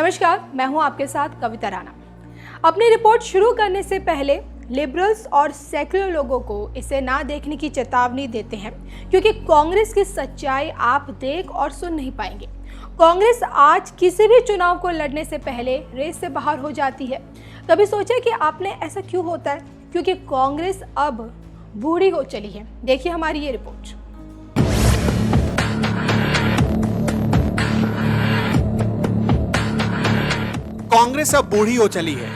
नमस्कार, मैं हूं आपके साथ कविता राणा। अपनी रिपोर्ट शुरू करने से पहले लिबरल्स और सेक्युलर लोगों को इसे ना देखने की चेतावनी देते हैं, क्योंकि कांग्रेस की सच्चाई आप देख और सुन नहीं पाएंगे। कांग्रेस आज किसी भी चुनाव को लड़ने से पहले रेस से बाहर हो जाती है। कभी सोचा कि आपने ऐसा क्यों होता है? क्योंकि कांग्रेस अब बूढ़ी हो चली है। देखिए हमारी ये रिपोर्ट। कांग्रेस अब बूढ़ी हो चली है।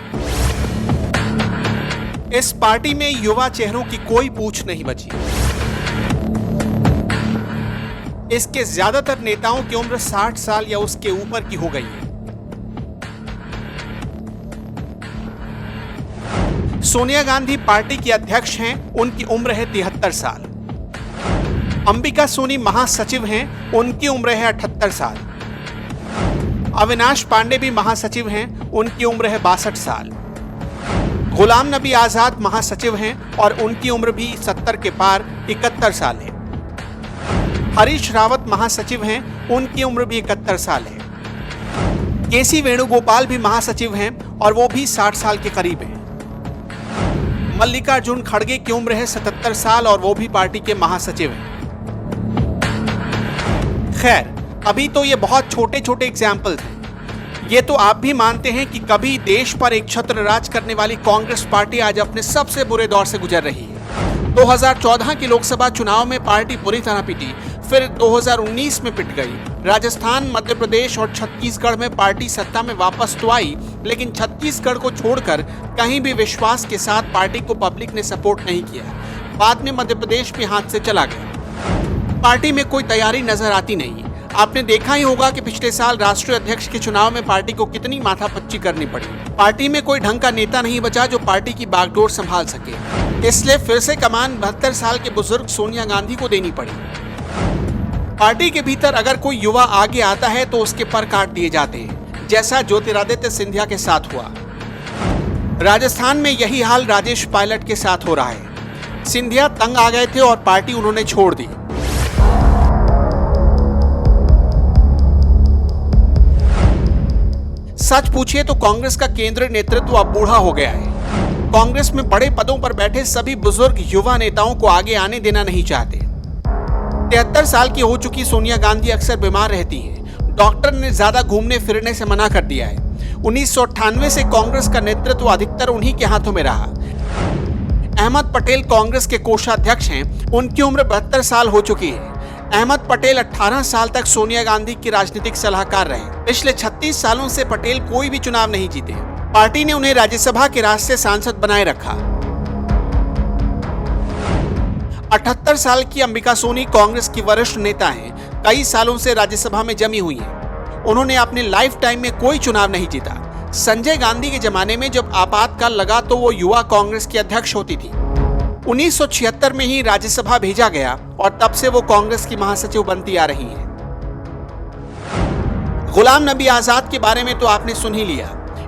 इस पार्टी में युवा चेहरों की कोई पूछ नहीं बची। इसके ज्यादातर नेताओं की उम्र 60 साल या उसके ऊपर की हो गई है। सोनिया गांधी पार्टी की अध्यक्ष हैं, उनकी उम्र है 73 साल। अंबिका सोनी महासचिव हैं, उनकी उम्र है 78 साल। अविनाश पांडे भी महासचिव हैं, उनकी उम्र है 62 साल। गुलाम नबी आजाद महासचिव हैं और उनकी उम्र भी 70 के पार 71 साल है। हरीश रावत महासचिव हैं, उनकी उम्र भी 71 साल है। केसी वेणुगोपाल भी महासचिव हैं और वो भी 60 साल के करीब हैं। मल्लिकार्जुन खड़गे की उम्र है 77 साल और वो भी पार्टी के महासचिव हैं। खैर, अभी तो ये बहुत छोटे छोटे एग्जाम्पल हैं। ये तो आप भी मानते हैं कि कभी देश पर एक छत्र राज करने वाली कांग्रेस पार्टी आज अपने सबसे बुरे दौर से गुजर रही है। 2014 के लोकसभा चुनाव में पार्टी बुरी तरह पिटी, फिर 2019 में पिट गई। राजस्थान, मध्य प्रदेश और छत्तीसगढ़ में पार्टी सत्ता में वापस तो आई, लेकिन छत्तीसगढ़ को छोड़कर कहीं भी विश्वास के साथ पार्टी को पब्लिक ने सपोर्ट नहीं किया। बाद में मध्य प्रदेश भी हाथ से चला गया। पार्टी में कोई तैयारी नजर आती नहीं। आपने देखा ही होगा कि पिछले साल राष्ट्रीय अध्यक्ष के चुनाव में पार्टी को कितनी माथापच्ची करनी पड़ी। पार्टी में कोई ढंग का नेता नहीं बचा जो पार्टी की बागडोर संभाल सके। इसलिए फिर से कमान 72 साल के बुजुर्ग सोनिया गांधी को देनी पड़ी। पार्टी के भीतर अगर कोई युवा आगे आता है तो उसके पर काट दिए जाते हैं, जैसा ज्योतिरादित्य सिंधिया के साथ हुआ। राजस्थान में यही हाल राजेश पायलट के साथ हो रहा है। सिंधिया तंग आ गए थे और पार्टी उन्होंने छोड़ दी। सच पूछिए तो कांग्रेस का केंद्रीय नेतृत्व अब बूढ़ा हो गया है। कांग्रेस में बड़े पदों पर बैठे सभी बुजुर्ग युवा नेताओं को आगे आने देना नहीं चाहते। 73 साल की हो चुकी सोनिया गांधी अक्सर बीमार रहती हैं। डॉक्टर ने ज्यादा घूमने फिरने से मना कर दिया है। 1998 से कांग्रेस का नेतृत्व अधिकतर उन्हीं के हाथों में रहा। अहमद पटेल कांग्रेस के कोषाध्यक्ष हैं, उनकी उम्र 72 साल हो चुकी है। अहमद पटेल 18 साल तक सोनिया गांधी के राजनीतिक सलाहकार रहे। पिछले 36 सालों से पटेल कोई भी चुनाव नहीं जीते। पार्टी ने उन्हें राज्यसभा के रास्ते सांसद बनाए रखा। 78 साल की अंबिका सोनी कांग्रेस की वरिष्ठ नेता हैं। कई सालों से राज्यसभा में जमी हुई हैं। उन्होंने अपने लाइफ टाइम में कोई चुनाव नहीं जीता। संजय गांधी के जमाने में जब आपातकाल लगा तो वो युवा कांग्रेस की अध्यक्ष होती थी। 1976 में ही राज्यसभा भेजा गया और तब से वो कांग्रेस की महासचिव बनती आ रही हैं। गुलाम नबी आजाद के बारे में तो आपने सुन ही लिया।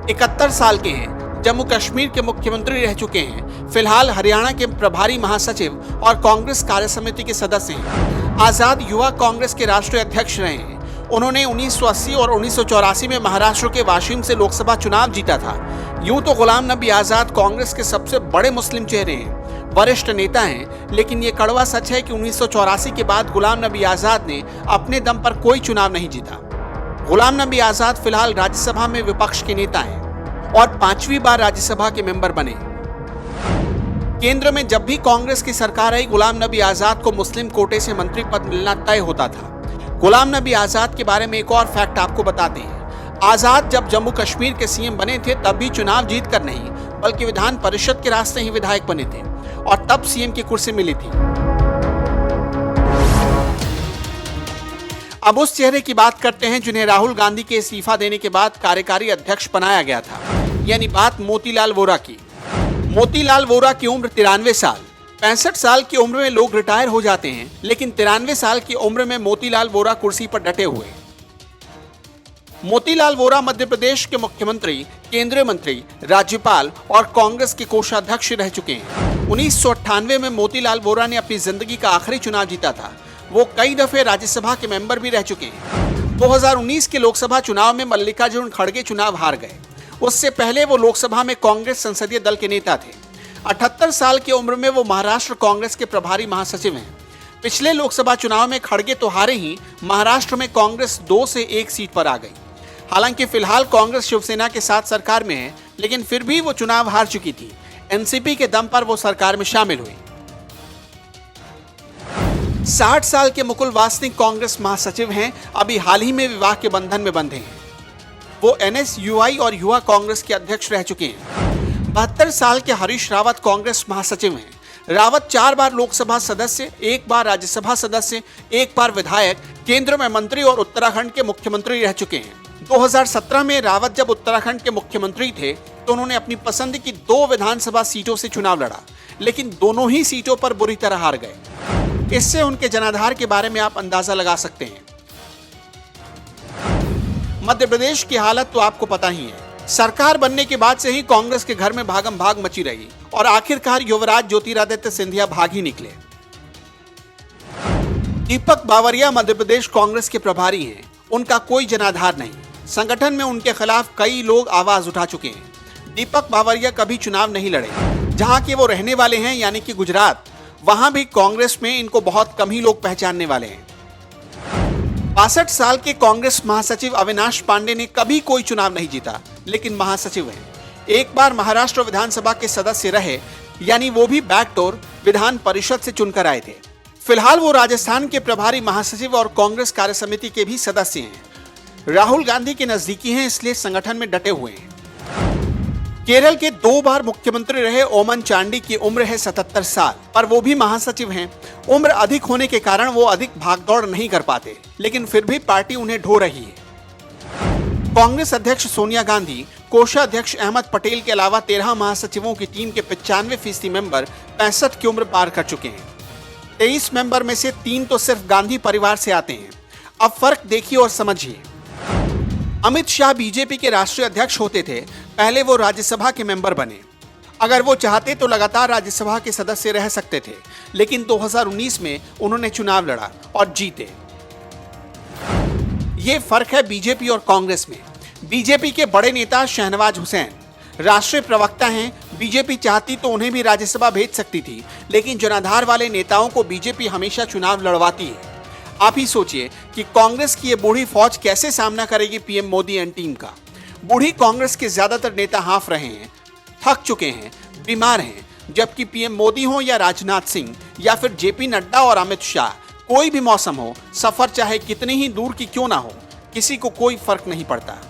71 साल के हैं, जम्मू कश्मीर के मुख्यमंत्री रह चुके हैं। फिलहाल हरियाणा के प्रभारी महासचिव और कांग्रेस कार्य समिति के सदस्य हैं। आजाद युवा कांग्रेस के राष्ट्रीय अध्यक्ष रहे हैं। उन्होंने 1980 और 1984 में महाराष्ट्र के वाशिम से लोकसभा चुनाव जीता था। यूं तो गुलाम नबी आजाद कांग्रेस के सबसे बड़े मुस्लिम चेहरे हैं, वरिष्ठ नेता हैं, लेकिन ये कड़वा सच है कि 1984 के बाद गुलाम नबी आजाद ने अपने दम पर कोई चुनाव नहीं जीता। गुलाम नबी आजाद फिलहाल राज्यसभा में विपक्ष के नेता हैं और 5वीं बार राज्यसभा के मेंबर बने। केंद्र में जब भी कांग्रेस की सरकार आई, गुलाम नबी आजाद को मुस्लिम कोटे से मंत्री पद मिलना तय होता था। गुलाम नबी आजाद के बारे में एक और फैक्ट आपको बताते हैं। आजाद जब जम्मू कश्मीर के सीएम बने थे तब भी चुनाव जीत कर नहीं, बल्कि विधान परिषद के रास्ते ही विधायक बने थे और तब सीएम की कुर्सी मिली थी। अब उस चेहरे की बात करते हैं जिन्हें राहुल गांधी के इस्तीफा देने के बाद कार्यकारी अध्यक्ष बनाया गया था, यानी बात मोतीलाल वोरा की। मोतीलाल वोरा की उम्र 93 साल। 65 साल की उम्र में लोग रिटायर हो जाते हैं, लेकिन 93 साल की उम्र में मोतीलाल वोरा कुर्सी पर डटे हुए। मोतीलाल वोरा मध्य प्रदेश के मुख्यमंत्री, केंद्रीय मंत्री, राज्यपाल और कांग्रेस के कोषाध्यक्ष रह चुके हैं। 1998 में मोतीलाल वोरा ने अपनी जिंदगी का आखिरी चुनाव जीता था। वो कई दफे राज्यसभा के मेंबर भी रह चुके हैं। 2019 के लोकसभा चुनाव में मल्लिकार्जुन खड़गे चुनाव हार गए। उससे पहले वो लोकसभा में कांग्रेस संसदीय दल के नेता थे। 78 साल की उम्र में वो महाराष्ट्र कांग्रेस के प्रभारी महासचिव हैं। पिछले लोकसभा चुनाव में खड़गे तो हारे ही, महाराष्ट्र में कांग्रेस 2 से 1 सीट पर आ गई। हालांकि फिलहाल कांग्रेस शिवसेना के साथ सरकार में है, लेकिन फिर भी वो चुनाव हार चुकी थी। एनसीपी के दम पर वो सरकार में शामिल हुई। 60 साल के मुकुल वासनिक कांग्रेस महासचिव हैं। अभी हाल ही में विवाह के बंधन में बंधे हैं। वो एनएसयूआई और युवा कांग्रेस के अध्यक्ष रह चुके हैं। 72 साल के हरीश रावत कांग्रेस महासचिव हैं। रावत 4 बार लोकसभा सदस्य, 1 बार राज्यसभा सदस्य, 1 बार विधायक, केंद्र में मंत्री और उत्तराखंड के मुख्यमंत्री रह चुके हैं। 2017 में रावत जब उत्तराखंड के मुख्यमंत्री थे तो उन्होंने अपनी पसंद की 2 विधानसभा सीटों से चुनाव लड़ा, लेकिन दोनों ही सीटों पर बुरी तरह हार गए। इससे उनके जनाधार के बारे में आप अंदाजा लगा सकते हैं। मध्य प्रदेश की हालत तो आपको पता ही है। सरकार बनने के बाद से ही कांग्रेस के घर में भागम भाग मची रही और आखिरकार युवराज ज्योतिरादित्य सिंधिया भाग ही निकले। दीपक बावरिया मध्य प्रदेश कांग्रेस के प्रभारी हैं। उनका कोई जनाधार नहीं। संगठन में उनके खिलाफ कई लोग आवाज उठा चुके हैं। दीपक बावरिया कभी चुनाव नहीं लड़े। जहां के वो रहने वाले हैं, यानी कि गुजरात, वहां भी कांग्रेस में इनको बहुत कम ही लोग पहचानने वाले हैं। 62 साल के कांग्रेस महासचिव अविनाश पांडे ने कभी कोई चुनाव नहीं जीता, लेकिन महासचिव हैं। 1 बार महाराष्ट्र विधानसभा के सदस्य रहे, यानी वो भी बैकडोर विधान परिषद से चुनकर आए थे। फिलहाल वो राजस्थान के प्रभारी महासचिव और कांग्रेस कार्य समिति के भी सदस्य हैं। राहुल गांधी के नजदीकी हैं, इसलिए संगठन में डटे हुए हैं। केरल के 2 बार मुख्यमंत्री रहे ओमन चांडी की उम्र है 77 साल, पर वो भी महासचिव हैं। उम्र अधिक होने के कारण वो अधिक भागदौड़ नहीं कर पाते, लेकिन फिर भी पार्टी उन्हें ढो रही है। कांग्रेस अध्यक्ष सोनिया गांधी, कोषाध्यक्ष अहमद पटेल के अलावा 13 महासचिवों की टीम के 95% मेंबर 65 की उम्र पार कर चुके हैं। 23 मेंबर में से 3 तो सिर्फ गांधी परिवार से आते हैं। अब फर्क देखिए और समझिए। अमित शाह बीजेपी के राष्ट्रीय अध्यक्ष होते थे। पहले वो राज्यसभा के मेंबर बने। अगर वो चाहते तो लगातार राज्यसभा के सदस्य रह सकते थे, लेकिन 2019 में उन्होंने चुनाव लड़ा और जीते। ये फर्क है बीजेपी और कांग्रेस में। बीजेपी के बड़े नेता शहनवाज हुसैन राष्ट्रीय प्रवक्ता हैं। बीजेपी चाहती तो उन्हें भी राज्यसभा भेज सकती थी, लेकिन जनाधार वाले नेताओं को बीजेपी हमेशा चुनाव लड़वाती है। आप ही सोचिए कि कांग्रेस की ये बूढ़ी फौज कैसे सामना करेगी पीएम मोदी एंड टीम का। बूढ़ी कांग्रेस के ज्यादातर नेता हाफ रहे हैं, थक चुके हैं, बीमार हैं, जबकि पीएम मोदी हो या राजनाथ सिंह या फिर जेपी नड्डा और अमित शाह, कोई भी मौसम हो, सफर चाहे कितनी ही दूर की क्यों ना हो, किसी को कोई फर्क नहीं पड़ता।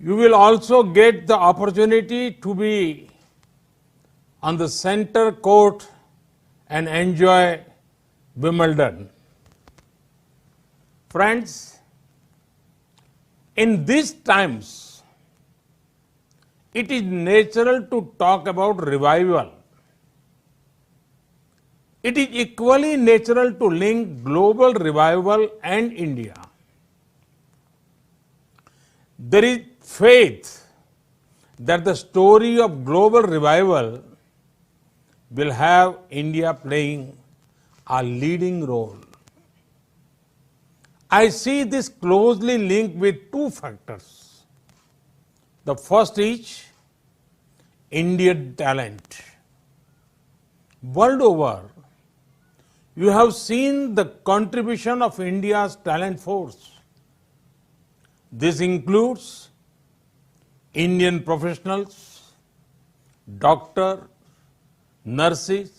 You will also get the opportunity to be on the center court and enjoy Wimbledon. Friends, in these times, it is natural to talk about revival. It is equally natural to link global revival and India. There is faith that the story of global revival will have India playing a leading role. I see this closely linked with 2 factors. The first is Indian talent. World over, you have seen the contribution of India's talent force. This includes Indian professionals, doctors, nurses,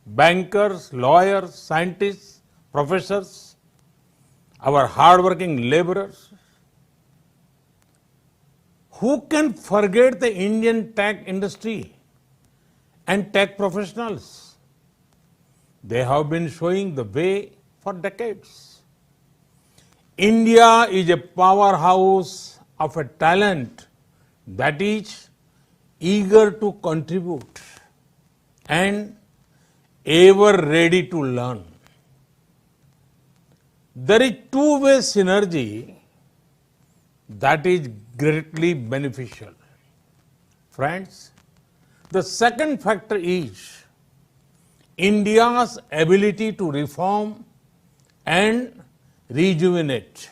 bankers, lawyers, scientists, professors, our hardworking laborers. Who can forget the Indian tech industry and tech professionals? They have been showing the way for decades. India is a powerhouse of a talent that is eager to contribute and ever ready to learn. There is two-way synergy that is greatly beneficial. Friends, The second factor is India's ability to reform and rejuvenate.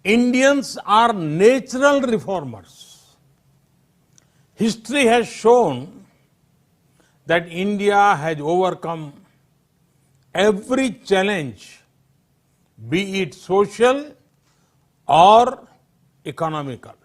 Indians are natural reformers. History has shown that India has overcome every challenge, be it social or economical.